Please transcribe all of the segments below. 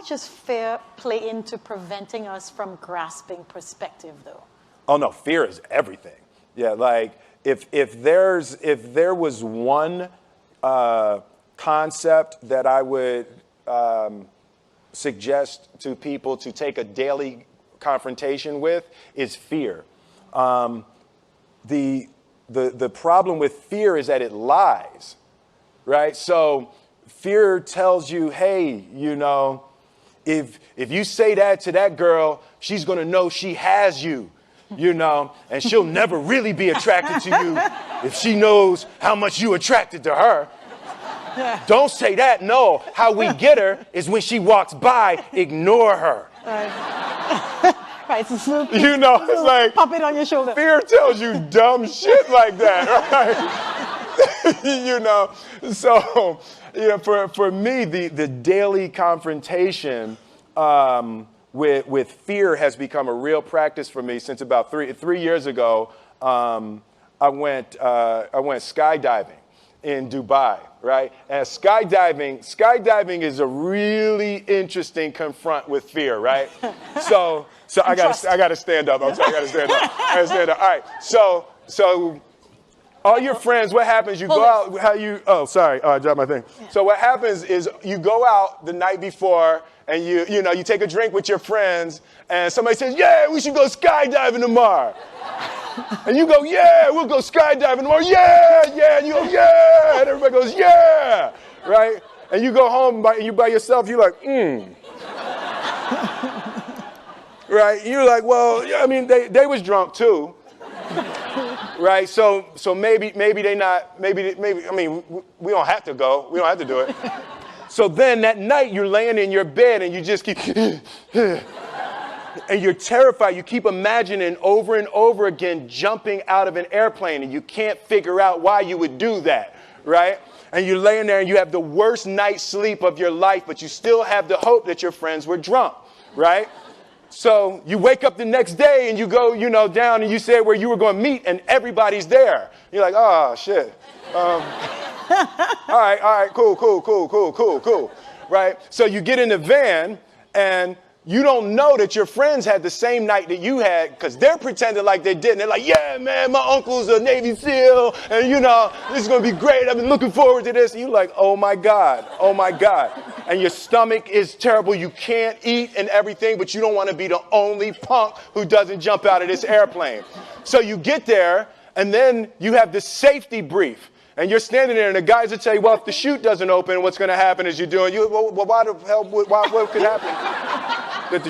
much does fear play into preventing us from grasping perspective, though? Oh no, fear is everything. Yeah, like if there was one concept that I would suggest to people to take a daily confrontation with, is fear. The problem with fear is that it lies, right? So fear tells you, hey, you know, if you say that to that girl, she's gonna know she has you, you know, and she'll never really be attracted to you if she knows how much you attracted to her. Don't say that. No, how we get her is when she walks by, ignore her. Right, so You know, it's like, pop it on your shoulder. fear tells you dumb shit like that, right? You know, so, you know, for me, the daily confrontation with fear has become a real practice for me since about three years ago. I went skydiving in Dubai, right? And skydiving is a really interesting confront with fear, right? So I gotta stand up. I'm sorry, I gotta stand up. All right. So all your friends, what happens? You go out. I dropped my thing. Yeah. So what happens is you go out the night before and you take a drink with your friends, and somebody says, "Yeah, we should go skydiving tomorrow." And you go, "Yeah, we'll go skydiving tomorrow." Yeah. And you go, "Yeah." And everybody goes, "Yeah." Right? And you go home by yourself. You're like, Right? You're like, well, I mean, they was drunk too. Right? So maybe they not, maybe, I mean, we don't have to go. We don't have to do it. So then that night you're laying in your bed and you just keep, and you're terrified. You keep imagining over and over again jumping out of an airplane, and you can't figure out why you would do that, right? And you're laying there and you have the worst night's sleep of your life, but you still have the hope that your friends were drunk, right? So you wake up the next day and you go, down and you say where you were going to meet, and everybody's there. You're like, oh, shit. All right, cool. Right? So you get in the van and you don't know that your friends had the same night that you had, because they're pretending like they didn't. They're like, yeah, man, my uncle's a Navy SEAL, and this is going to be great. I've been looking forward to this. And you're like, oh my God. And your stomach is terrible. You can't eat and everything, but you don't want to be the only punk who doesn't jump out of this airplane. So you get there, and then you have this safety brief. And you're standing there, and the guys will tell you, well, if the chute doesn't open, what's going to happen is well, why the hell, what could happen? That the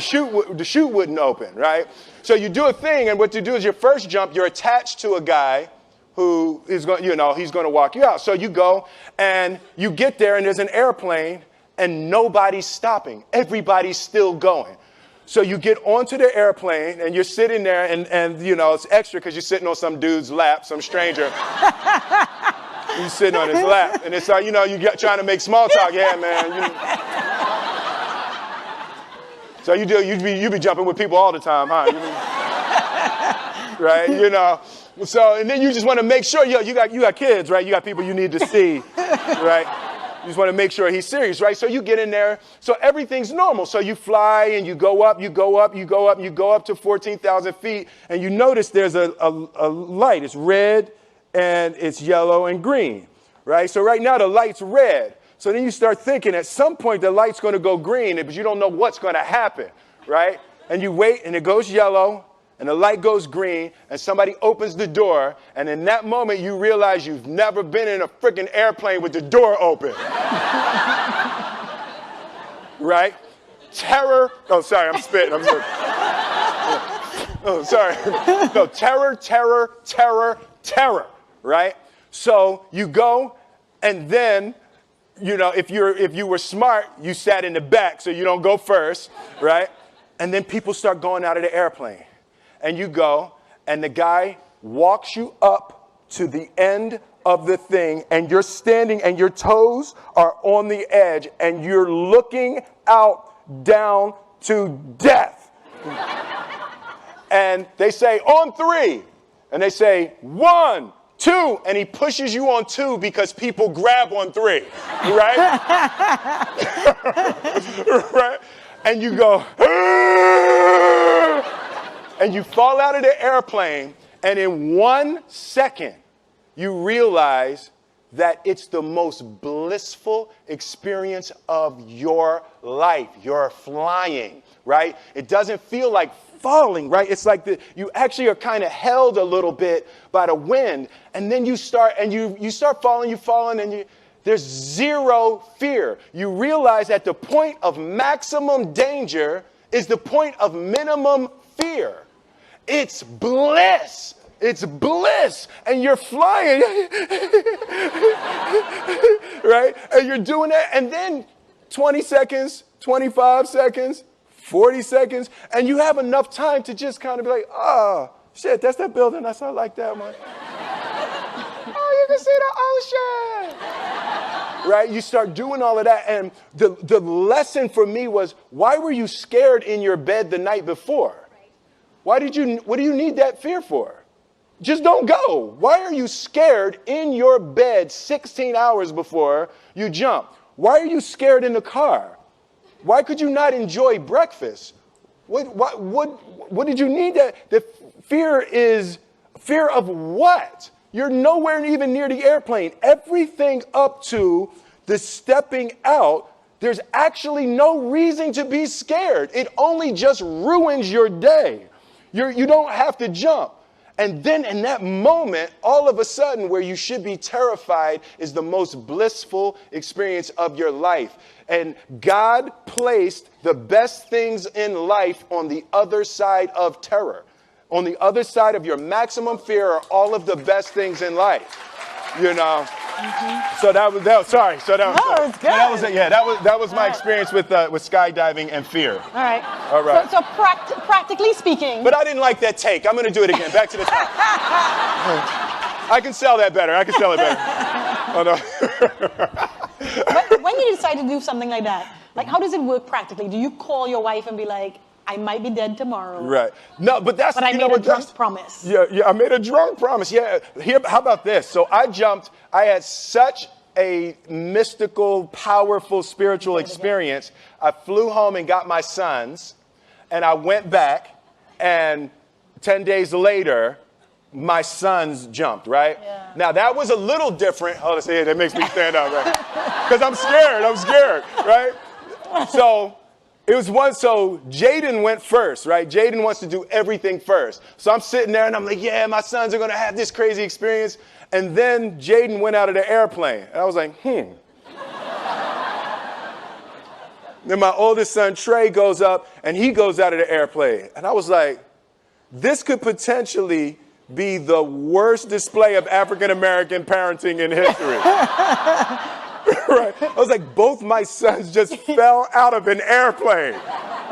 chute wouldn't open, right? So you do a thing, and what you do is your first jump, you're attached to a guy who is going, he's going to walk you out. So you go, and you get there, and there's an airplane, and nobody's stopping. Everybody's still going. So you get onto the airplane, and you're sitting there, and it's extra because you're sitting on some dude's lap, some stranger. You're sitting on his lap, and it's like, you're trying to make small talk. Yeah, man. So you be jumping with people all the time, huh? Right? So, and then you just want to make sure, you got kids, right? You got people you need to see, right? You just want to make sure he's serious, right? So you get in there. So everything's normal. So you fly and you go up to 14,000 feet, and you notice there's a light. It's red and it's yellow and green, right? So right now the light's red. So then you start thinking at some point the light's going to go green, but you don't know what's going to happen, right? And you wait, and it goes yellow, and the light goes green, and somebody opens the door, and in that moment you realize you've never been in a freaking airplane with the door open. Right? Terror. Oh, sorry, I'm spitting. Oh, sorry. No, terror. Right? So you go, and then, if you were smart, you sat in the back so you don't go first, right? And then people start going out of the airplane. And you go, and the guy walks you up to the end of the thing, and you're standing, and your toes are on the edge, and you're looking out down to death. And they say, on 3. And they say, 1, 2, and he pushes you on 2 because people grab on 3, right? Right? and you go, and you fall out of the airplane, and in 1 second, you realize that it's the most blissful experience of your life. You're flying, right? It doesn't feel like falling, right? It's like you actually are kind of held a little bit by the wind, and then you start falling, and there's zero fear. You realize that the point of maximum danger is the point of minimum fear. It's bliss. It's bliss. And you're flying. Right? And you're doing that. And then 20 seconds, 25 seconds, 40 seconds. And you have enough time to just kind of be like, oh, shit, that's that building. I like that one. Oh, you can see the ocean. Right? You start doing all of that. And the lesson for me was, why were you scared in your bed the night before? What do you need that fear for? Just don't go. Why are you scared in your bed 16 hours before you jump? Why are you scared in the car? Why could you not enjoy breakfast? What did you need that? The fear is fear of what? You're nowhere even near the airplane. Everything up to the stepping out, there's actually no reason to be scared. It only just ruins your day. You don't have to jump. And then in that moment, all of a sudden, where you should be terrified is the most blissful experience of your life. And God placed the best things in life on the other side of terror. On the other side of your maximum fear are all of the best things in life. You know? Mm-hmm. So that was sorry. So that was, no, it's good. That was my experience with skydiving and fear. All right. All right. So practically speaking. But I didn't like that take. I'm going to do it again. Back to the top. I can sell that better. Oh, no. when you decide to do something like that, like how does it work practically? Do you call your wife and be like, I might be dead tomorrow. Right. No, but that's... But I made a drunk promise. Yeah, I made a drunk promise. Yeah. How about this? So I jumped. I had such a mystical, powerful, spiritual experience. I flew home and got my sons, and I went back, and 10 days later, my sons jumped, right? Yeah. Now, that was a little different. Oh, let's see, that makes me stand up, right? Because I'm scared, right? So Jaden went first, right? Jaden wants to do everything first. So I'm sitting there and I'm like, yeah, my sons are going to have this crazy experience. And then Jaden went out of the airplane. And I was like, Then my oldest son, Trey, goes up and he goes out of the airplane. And I was like, this could potentially be the worst display of African-American parenting in history. Right. I was like, both my sons just fell out of an airplane.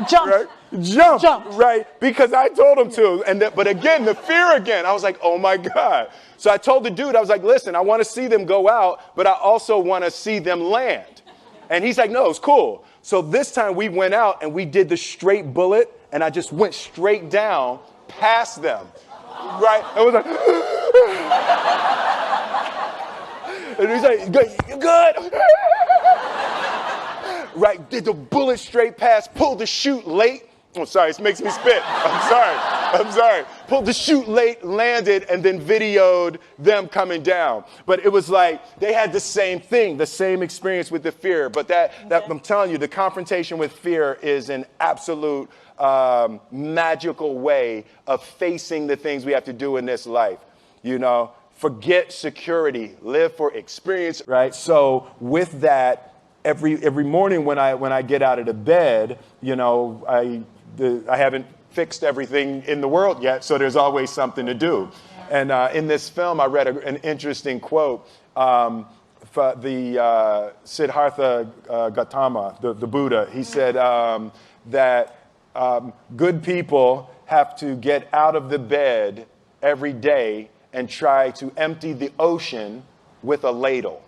Jump. Right? Jump. Right. Because I told them to. But again, the fear again. I was like, oh my God. So I told the dude, I was like, listen, I want to see them go out, but I also want to see them land. And he's like, no, it's cool. So this time we went out and we did the straight bullet, and I just went straight down past them. Right. It was like, and he's like, you good? Right, did the bullet straight past, pulled the chute late. Oh, sorry, this makes me spit. I'm sorry. Pulled the chute late, landed, and then videoed them coming down. But it was like, they had the same thing, the same experience with the fear. But that I'm telling you, the confrontation with fear is an absolute magical way of facing the things we have to do in this life, you know? Forget security, live for experience, right? So with that, every morning when I get out of the bed, you know, I haven't fixed everything in the world yet, so there's always something to do. And in this film, I read an interesting quote for the Siddhartha Gautama, the Buddha. He said that good people have to get out of the bed every day and try to empty the ocean with a ladle,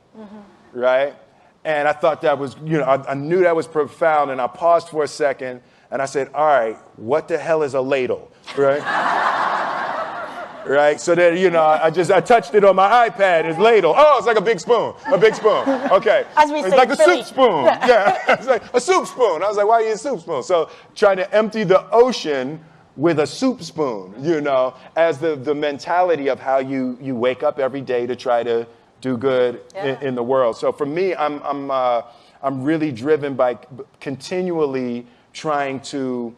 right? And I thought that was, you know, I knew that was profound, and I paused for a second, and I said, all right, what the hell is a ladle, right? right? So that, I touched it on my iPad, it's ladle. Oh, it's like a big spoon, Okay. As we it's say like in a Philly. soup spoon, yeah. It's like a soup spoon. I was like, why are you a soup spoon? So trying to empty the ocean with a soup spoon, as the mentality of how you wake up every day to try to do good in the world. So for me, I'm really driven by continually trying to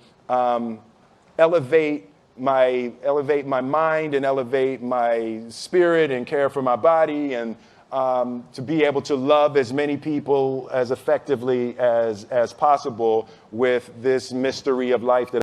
elevate my mind and elevate my spirit and care for my body, and to be able to love as many people as effectively as possible with this mystery of life that